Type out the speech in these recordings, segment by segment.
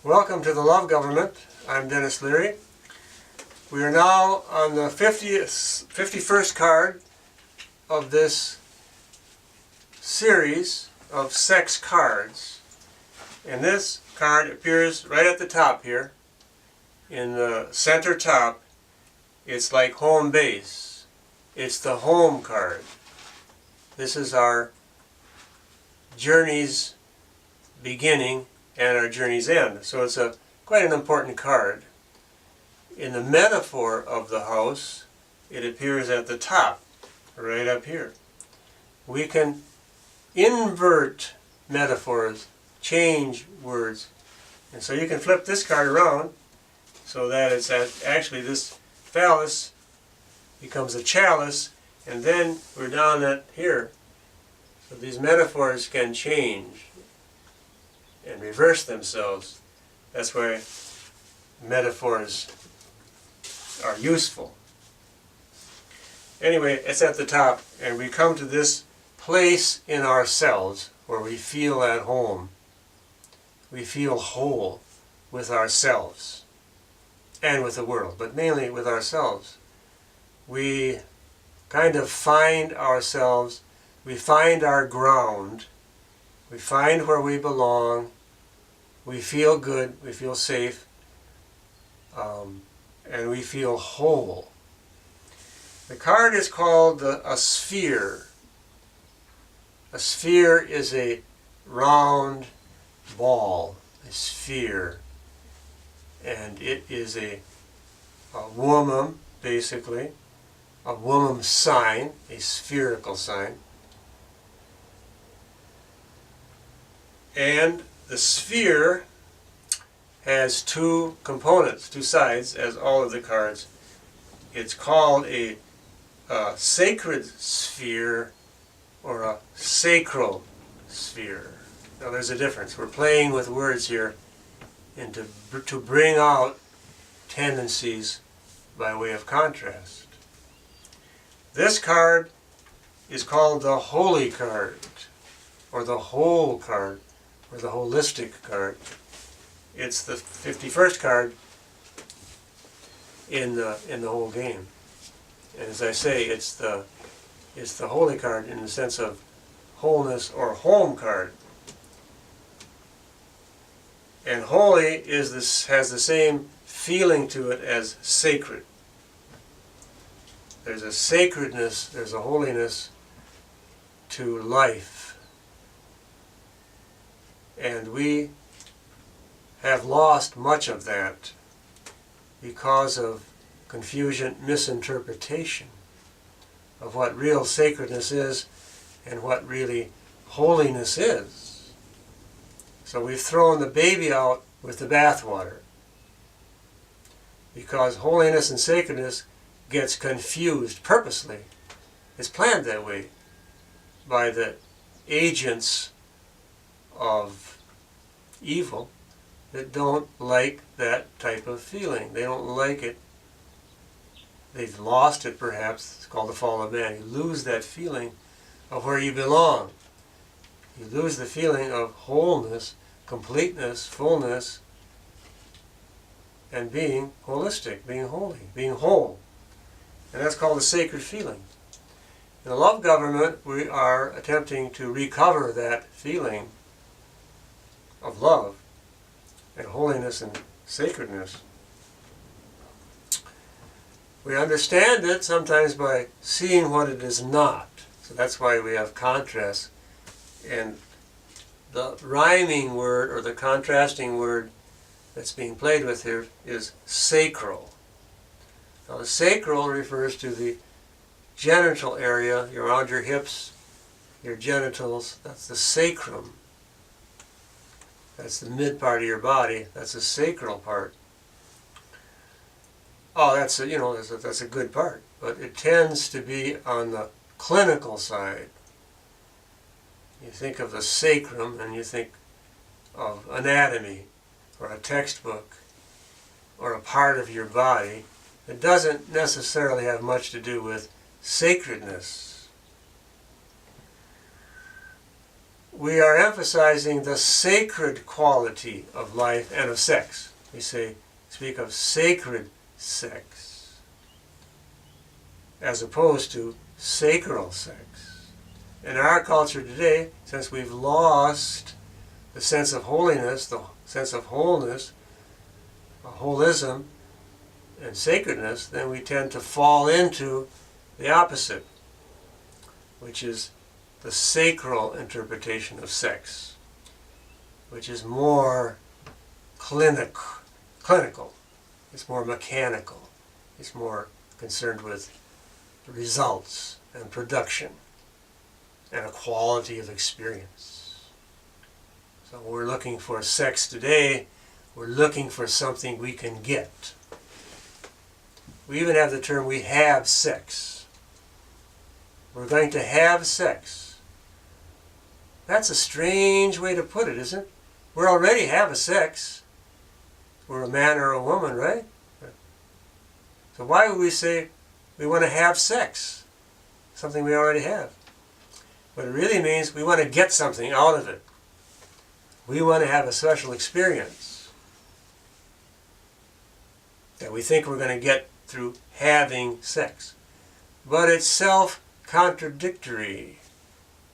Welcome to the Love Government. I'm Dennis Leary. We are now on the 51st card of this series of sex cards. And this card appears right at the top here. In the center top, it's like home base. It's the home card. This is our journey's beginning and our journey's end. So it's quite an important card. In the metaphor of the house, it appears at the top, right up here. We can invert metaphors, change words. And so you can flip this card around so that it's actually this phallus becomes a chalice, and then we're down at here. So these metaphors can change and reverse themselves. That's why metaphors are useful. Anyway, it's at the top, and we come to this place in ourselves where we feel at home. We feel whole with ourselves and with the world, but mainly with ourselves. We kind of find ourselves, we find our ground, we find where we belong, we feel good, we feel safe, and we feel whole. The card is called a sphere. A sphere is a round ball, a sphere. And it is a woman, basically, a woman sign, a spherical sign. And the sphere has two components, two sides, as all of the cards. It's called a sacred sphere or a sacral sphere. Now there's a difference. We're playing with words here and to bring out tendencies by way of contrast. This card is called the holy card, or the whole card, or the holistic card. It's the 51st card in the whole game. And as I say, it's the holy card in the sense of wholeness or home card. And holy has the same feeling to it as sacred. There's a sacredness, there's a holiness to life. And we have lost much of that because of confusion, misinterpretation of what real sacredness is and what really holiness is. So we've thrown the baby out with the bathwater because holiness and sacredness gets confused purposely. It's planned that way by the agents of evil that don't like that type of feeling. They don't like it. They've lost it, perhaps. It's called the fall of man. You lose that feeling of where you belong. You lose the feeling of wholeness, completeness, fullness, and being holistic, being holy, being whole. And that's called a sacred feeling. In the love government, we are attempting to recover that feeling of love and holiness and sacredness. We understand it sometimes by seeing what it is not. So that's why we have contrast. And the rhyming word or the contrasting word that's being played with here is sacral. Now the sacral refers to the genital area around your hips, your genitals. That's the sacrum. That's the mid part of your body. That's the sacral part. Oh, that's a good part, but it tends to be on the clinical side. You think of the sacrum and you think of anatomy or a textbook or a part of your body. It doesn't necessarily have much to do with sacredness. we are emphasizing the sacred quality of life and of sex. We speak of sacred sex as opposed to sacral sex. In our culture today, since we've lost the sense of holiness, the sense of wholeness, holism, and sacredness, then we tend to fall into the opposite, which is the sacral interpretation of sex, which is more clinical, it's more mechanical, it's more concerned with results and production and a quality of experience. So when we're looking for sex today, we're looking for something we can get. We even have the term, we have sex. We're going to have sex. That's a strange way to put it, isn't it? We already have a sex. We're a man or a woman, right? So why would we say we want to have sex? Something we already have. What it really means, we want to get something out of it. We want to have a special experience that we think we're going to get through having sex. But it's self-contradictory,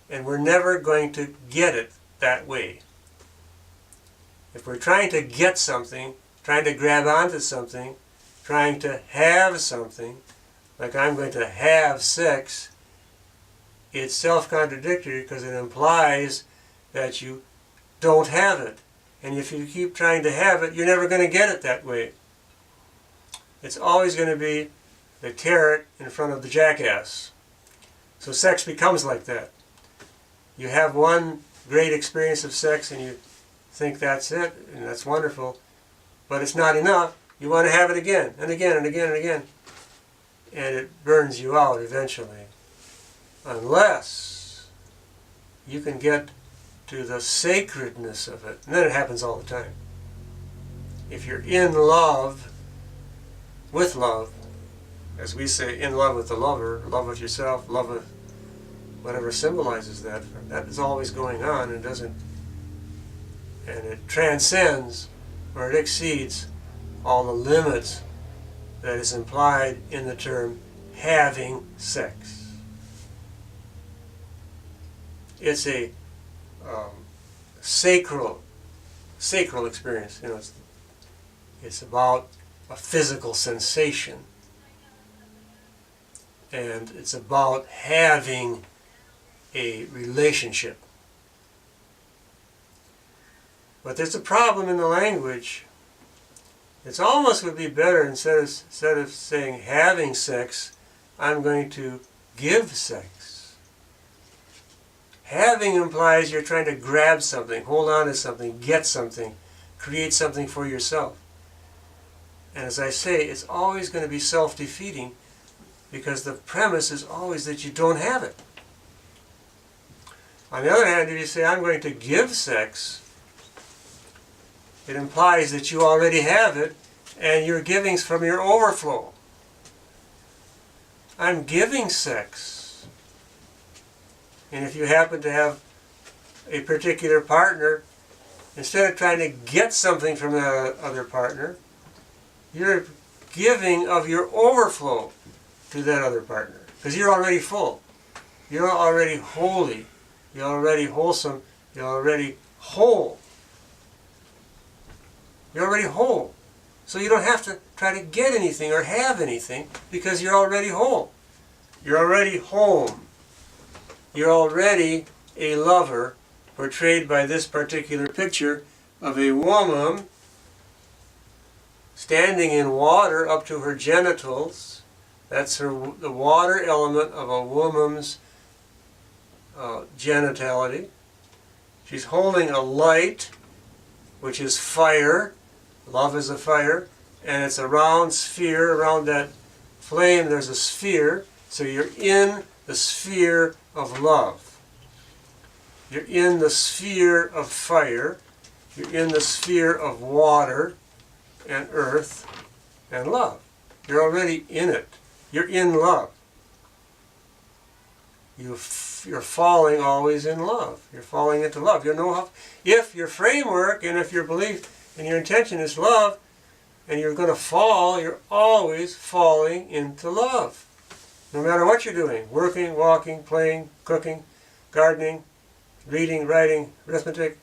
and we're never going to get it that way. If we're trying to get something, trying to grab onto something, trying to have something, like I'm going to have sex, it's self-contradictory because it implies that you don't have it. And if you keep trying to have it, you're never going to get it that way. It's always going to be the carrot in front of the jackass. So sex becomes like that. You have one great experience of sex and you think that's it, and that's wonderful, but it's not enough. You want to have it again, and again, and again, and again. And it burns you out eventually. Unless you can get to the sacredness of it. And then it happens all the time. If you're in love with love, as we say, in love with the lover, love with yourself, love with whatever symbolizes that, that is always going on and it transcends or it exceeds all the limits that is implied in the term having sex. It's a sacral experience. You know, it's about a physical sensation, and it's about having a relationship. But there's a problem in the language. It almost would be better instead of saying having sex, I'm going to give sex. Having implies you're trying to grab something, hold on to something, get something, create something for yourself. And as I say, it's always going to be self-defeating because the premise is always that you don't have it. On the other hand, if you say, I'm going to give sex, it implies that you already have it and you're giving from your overflow. I'm giving sex. And if you happen to have a particular partner, instead of trying to get something from the other partner, you're giving of your overflow to that other partner. Because you're already full. You're already holy. You're already wholesome. You're already whole. You're already whole. So you don't have to try to get anything or have anything because you're already whole. You're already home. You're already a lover, portrayed by this particular picture of a woman standing in water up to her genitals. That's the water element of a woman's genitality. She's holding a light, which is fire. Love is a fire. And it's a round sphere. Around that flame there's a sphere. So you're in the sphere of love. You're in the sphere of fire. You're in the sphere of water and earth and love. You're already in it. You're in love. you're falling always in love. You're falling into love. You know how, if your framework and if your belief and your intention is love, and you're going to fall, you're always falling into love. No matter what you're doing, working, walking, playing, cooking, gardening, reading, writing, arithmetic,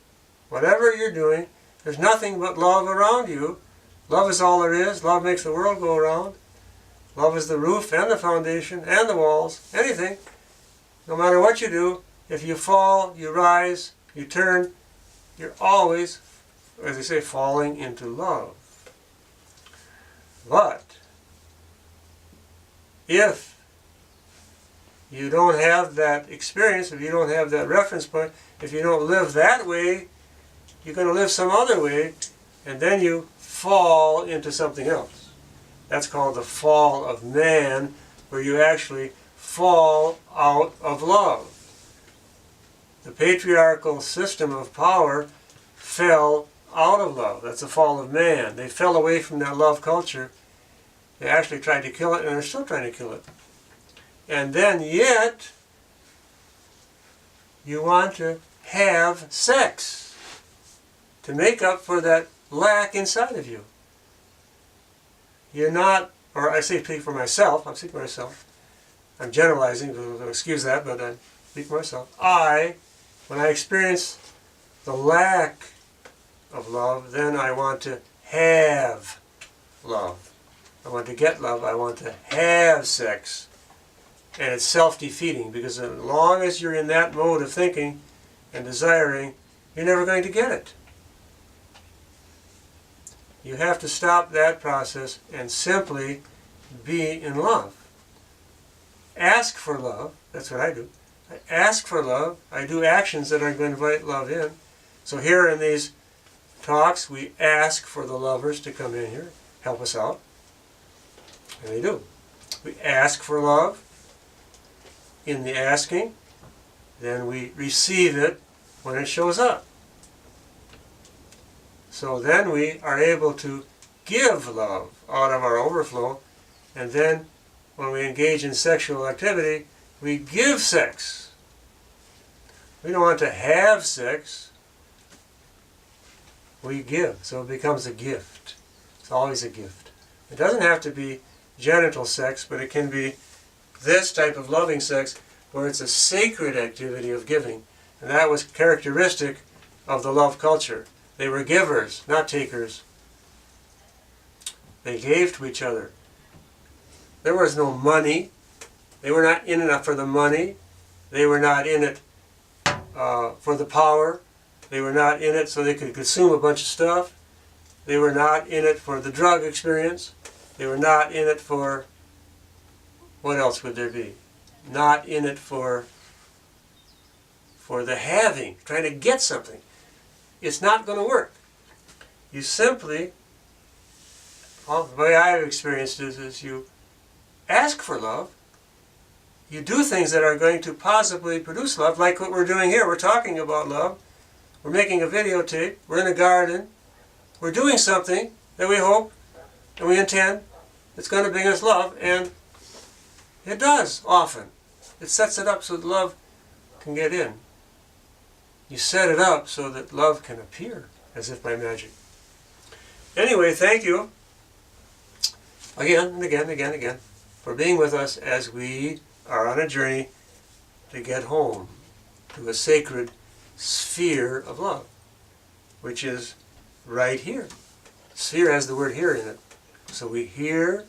whatever you're doing, there's nothing but love around you. Love is all there is. Love makes the world go around. Love is the roof and the foundation and the walls, anything. No matter what you do, if you fall, you rise, you turn, you're always, as they say, falling into love. But if you don't have that experience, if you don't have that reference point, if you don't live that way, you're going to live some other way, and then you fall into something else. That's called the fall of man, where you actually fall out of love. The patriarchal system of power fell out of love. That's the fall of man. They fell away from that love culture. They actually tried to kill it, and they're still trying to kill it. And then yet, you want to have sex to make up for that lack inside of you. You're not, or I say speak for myself, I'm speaking for myself. I'm generalizing, so excuse that, but I speak for myself. When I experience the lack of love, then I want to have love. I want to get love, I want to have sex. And it's self-defeating, because as long as you're in that mode of thinking and desiring, you're never going to get it. You have to stop that process and simply be in love. Ask for love. That's what I do. I ask for love. I do actions that are going to invite love in. So here in these talks, we ask for the lovers to come in here, help us out. And they do. We ask for love. In the asking, then we receive it when it shows up. So then we are able to give love out of our overflow, and then when we engage in sexual activity, we give sex. We don't want to have sex, we give, so it becomes a gift. It's always a gift. It doesn't have to be genital sex, but it can be this type of loving sex where it's a sacred activity of giving. And that was characteristic of the love culture. They were givers, not takers. They gave to each other. There was no money. They were not in it for the money. They were not in it for the power. They were not in it so they could consume a bunch of stuff. They were not in it for the drug experience. They were not in it for, what else would there be? Not in it for the having, trying to get something. It's not going to work. You simply, well, the way I've experienced it is you ask for love. You do things that are going to possibly produce love, like what we're doing here. We're talking about love. We're making a videotape. We're in a garden. We're doing something that we hope and we intend it's going to bring us love, and it does often. It sets it up so that love can get in. You set it up so that love can appear, as if by magic. Anyway, thank you again and again and again and again for being with us as we are on a journey to get home to a sacred sphere of love, which is right here. Sphere has the word here in it. So we hear,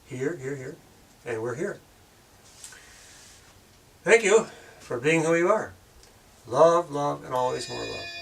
and we're here. Thank you for being who you are. Love, love, and always more love.